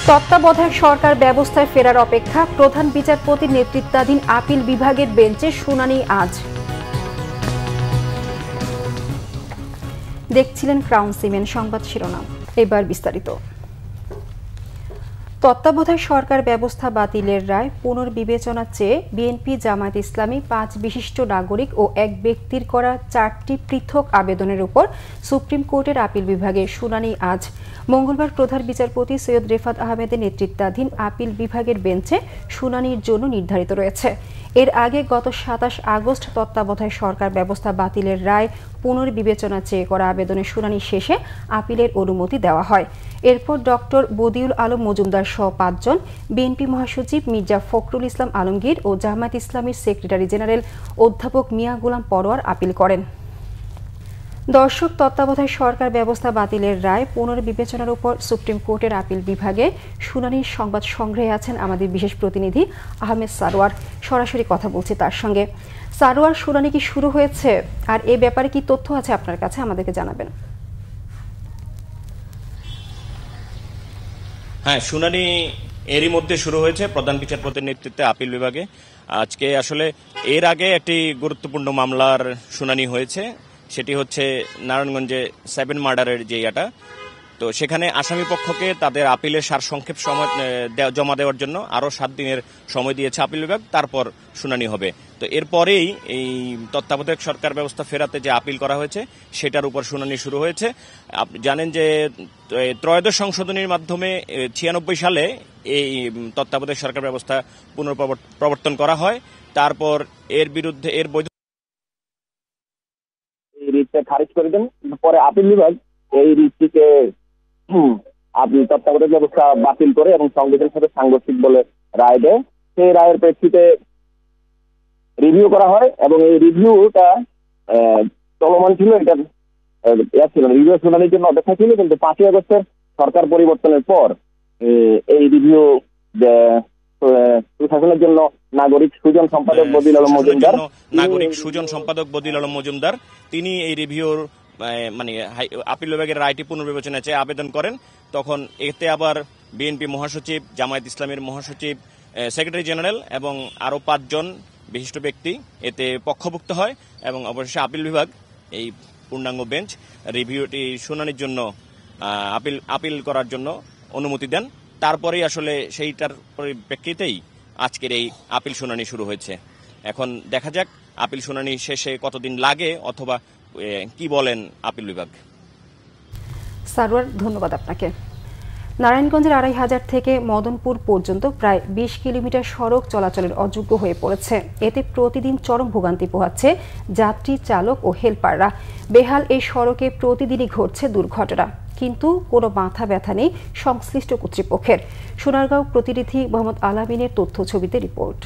তত্ত্বাবধায়ক সরকার ব্যবস্থায় ফেরার অপেক্ষা, প্রধান বিচারপতির নেতৃত্বাধীন আপিল বিভাগের বেঞ্চে শুনানি আজ। দেখছিলেন ক্রাউন সিমেন্ট সংবাদ শিরোনাম, এবার বিস্তারিত। তত্ত্বাবধায়ক সরকার ব্যবস্থা বাতিলের রায় পুনর্বিবেচনা চেয়ে বিএনপি, জামায়াত ইসলামী, 5 বিশিষ্ট নাগরিক ও এক ব্যক্তির করা 4টি পৃথক আবেদনের উপর সুপ্রিম কোর্টের আপিল বিভাগে শুনানি আজ। মঙ্গলবার প্রধান বিচারপতি সৈয়দ রেফাত আহমেদের নেতৃত্বাধীন আপিল বিভাগের বেঞ্চে শুনানির জন্য নির্ধারিত রয়েছে। এর আগে গত 27 আগস্ট তত্ত্বাবধায়ক সরকার ব্যবস্থা বাতিলের রায় পুনর্বিবেচনা চেয়ে করা আবেদনের শুনানি শেষে আপিলের অনুমতি দেওয়া হয়। এরপর ডক্টর বদিউল আলম মজুমদার সহ 5 জন, বিএনপি মহাসচিব মির্জা ফখরুল ইসলাম আলমগীর ও জামায়াত ইসলামীর সেক্রেটারি জেনারেল অধ্যাপক মিয়া গোলাম পরোয়ার আপিল করেন। দর্শক, তত্ত্বাবধায়ক সরকার ব্যবস্থা বাতিলের রায় পুনর্বিবেচনার উপর সুপ্রিম কোর্টের আপিল বিভাগে শুনানির সংবাদ সংগ্রহে আছেন আমাদের বিশেষ প্রতিনিধি আহমেদ সারোয়ার। সরাসরি কথা বলছি তার সঙ্গে। সারোয়ার, শুনানি কি শুরু হয়েছে? আর এ ব্যাপারে কি তথ্য আছে আপনার কাছে, আমাদেরকে জানাবেন। হ্যাঁ, শুনানি এরই মধ্যে শুরু হয়েছে প্রধান বিচারপতির নেতৃত্বে আপিল বিভাগে। আজকে আসলে এর আগে একটি গুরুত্বপূর্ণ মামলার শুনানি হয়েছে, সেটি হচ্ছে নারায়ণগঞ্জে 7 মার্ডারের যে ইয়াটা। তো সেখানে আসামি পক্ষকে তাদের আপিলের সারসংক্ষেপ সময় জমা দেওয়ার জন্য আরও 7 দিনের সময় দিয়েছে আপিল বিভাগ, তারপর শুনানি হবে। তো এরপরেই এই তত্ত্বাবধায়ক সরকার ব্যবস্থা ফেরাতে যে আপিল করা হয়েছে সেটার উপর শুনানি শুরু হয়েছে। আপনি জানেন যে ত্রয়োদশ সংশোধনীর মাধ্যমে 96 সালে এই তত্ত্বাবধায়ক সরকার ব্যবস্থা পুনঃপ্রবর্তন করা হয়। তারপর এর বিরুদ্ধে রিটটা খারিজ করে দেন। পরে আপিল বিভাগ এই রিটটিকে তত্ত্বাবধায়ক ব্যবস্থা বাতিল করে এবং সংবিধানের সাথে সাংঘর্ষিক বলে রায় দেয়। সেই রায়ের প্রেক্ষিতে রিভিউ করা হয় এবং এই রিভিউটা চলমান ছিল। এটা ছিল রিভিউ শুনানির জন্য অপেক্ষা ছিল, কিন্তু 5 আগস্টের সরকার পরিবর্তনের পর এই রিভিউ সুশাসনের জন্য নাগরিক সুজন সম্পাদক বদিউল আলম মজুমদার তিনি এই রিভিউর আপিল বিভাগের রায়টি পুনর্বিবেচনা চেয়ে আবেদন করেন। তখন এতে আবার বিএনপি মহাসচিব, জামায়াত ইসলামের মহাসচিব, সেক্রেটারি জেনারেল এবং আরও 5 জন বিশিষ্ট ব্যক্তি এতে পক্ষভুক্ত হয় এবং অবশেষে আপিল বিভাগ এই পূর্ণাঙ্গ বেঞ্চ রিভিউটি শুনানির জন্য আপিল করার জন্য অনুমতি দেন। তারপরেই আসলে সেইটার পরিপ্রেক্ষিতেই আজকের এই আপিল শুনানি শুরু হয়েছে। এখন দেখা যাক আপিল শুনানি শেষে কতদিন লাগে অথবা কি বলেন আপিল বিভাগ। সারোয়ার, ধন্যবাদ আপনাকে। নারায়ণগঞ্জের 2500 থেকে মদনপুর পর্যন্ত প্রায় 20 কিলোমিটার সড়ক চলাচলের অযোগ্য হয়ে পড়েছে। এতে প্রতিদিন চরম ভোগান্তি পোহাচ্ছে যাত্রী, চালক ও হেলপাররা। বেহাল এই সড়কে প্রতিদিনই ঘটছে দুর্ঘটনা, কিন্তু কোনো মাথা ব্যথা নেই সংশ্লিষ্ট কর্তৃপক্ষের। সোনারগাঁও প্রতিনিধি মোহাম্মদ আলামিনের তথ্য ছবিতে রিপোর্ট।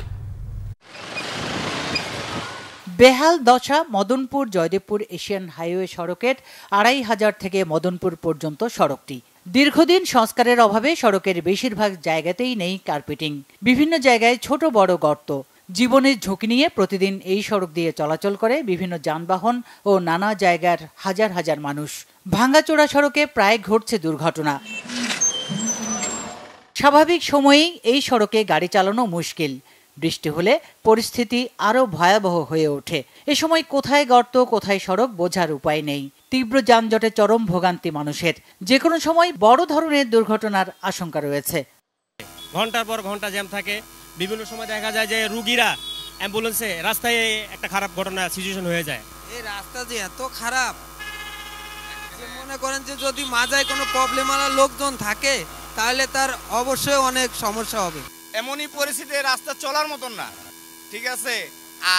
বেহাল দশা মদনপুর জয়দেবপুর এশিয়ান হাইওয়ে সড়কের 2500 থেকে মদনপুর পর্যন্ত সড়কটি। দীর্ঘদিন সংস্কারের অভাবে সড়কের বেশিরভাগ জায়গাতেই নেই কার্পেটিং। বিভিন্ন জায়গায় ছোট বড় গর্ত। জীবনের ঝুঁকি নিয়ে প্রতিদিন এই সড়ক দিয়ে চলাচল করে বিভিন্ন যানবাহন ও নানা জায়গার হাজার হাজার মানুষ। ভাঙাচোরা সড়কে প্রায় ঘটছে দুর্ঘটনা। স্বাভাবিক সময়েই এই সড়কে গাড়ি চালানো মুশকিল। বৃষ্টি হলে পরিস্থিতি আরও ভয়াবহ হয়ে ওঠে। এ সময় কোথায় গর্ত, কোথায় সড়ক বোঝার উপায় নেই। তীব্র যানজটে চরম ভোগান্তি মানুষের। যে কোনো সময় বড় ধরনের দুর্ঘটনার আশঙ্কা রয়েছে। ঘন্টার পর ঘন্টা জ্যাম থাকে। বিভিন্ন সময় দেখা যায় যে রুগীরা অ্যাম্বুলেন্সে রাস্তায় একটা খারাপ ঘটনা সিচুয়েশন হয়ে যায়। এই রাস্তা যে এত খারাপ, মনে করেন যে যদি মাঝায় কোনো প্রবলেম ওয়ালা লোকজন থাকে তাহলে তার অবশ্যই অনেক সমস্যা হবে। এমনই পরিস্থিতি, রাস্তা চলার মতন না, ঠিক আছে।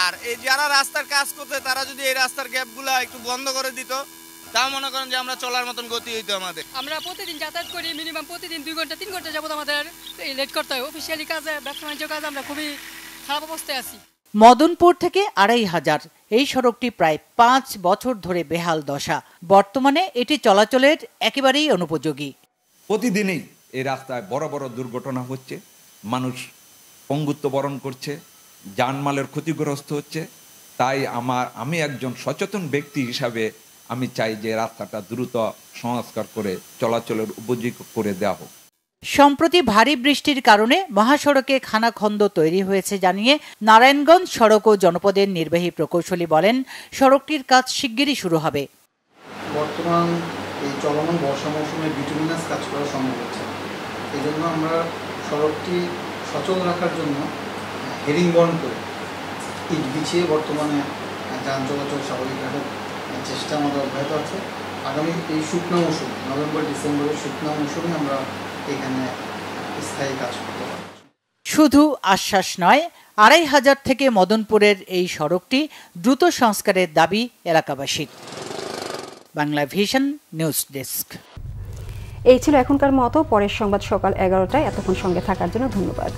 আর এই যারা রাস্তার কাজ করতে তারা যদি এই রাস্তার গ্যাপগুলা একটু বন্ধ করে দিত, তা মনে করেন যে আমরা চলার মতন গতি হইতো আমাদের। আমরা প্রতিদিন যাতায়াত করি, মিনিমাম প্রতিদিন 2 ঘন্টা 3 ঘন্টা যাবত আমাদের লেট করতে হয়। অফিসিয়ালি কাজে, ব্যবসা বাণিজ্য কাজে আমরা খুবই খারাপ অবস্থায় আছি। মদনপুর থেকে 2500 এই সড়কটি প্রায় 5 বছর ধরে বেহাল দশা। বর্তমানে এটি চলাচলের একেবারেই অনুপযোগী। প্রতিদিনই এই রাস্তায় বড় বড় দুর্ঘটনা হচ্ছে, মানুষ পঙ্গুত্ব বরণ করছে, জানমালের ক্ষতিগ্রস্ত হচ্ছে। তাই আমি একজন সচেতন ব্যক্তি হিসাবে আমি চাই যে রাস্তাটা দ্রুত সংস্কার করে চলাচলের উপযোগী করে দেওয়া হোক। সম্প্রতি ভারী বৃষ্টির কারণে মহাসড়কে খানাখন্দ তৈরি হয়েছে জানিয়ে নারায়ণগঞ্জ সড়ক ও জনপদের নির্বাহী প্রকৌশলী বলেন, সড়কটির কাজ শিগগিরই শুরু হবে। বর্তমান এই চলমান বর্ষা মৌসুমে বিটুমিনাস কাজ করা সম্ভব হচ্ছে, এই জন্য আমরা সড়কটি সচল রাখার জন্য হেরিংবর্ন করে ইট বিছিয়ে বর্তমানে যান চলাচল স্বাভাবিক রাখার চেষ্টা আমাদের অব্যাহত আছে। আগামী এই শুকনো মৌসুম, নভেম্বর ডিসেম্বরের শুকনো মৌসুমে আমরা এখানে স্থায়ী কাজ করতে পারব। শুধু আশ্বাস নয়, ২৫০০ থেকে মদনপুরের এই সড়কটি দ্রুত সংস্কারের দাবি এলাকাবাসীর। Bangla vision news desk. এই ছিল এখনকার মতো। পরের সংবাদ সকাল ১১টায়। এতক্ষণ সঙ্গে থাকার জন্য ধন্যবাদ।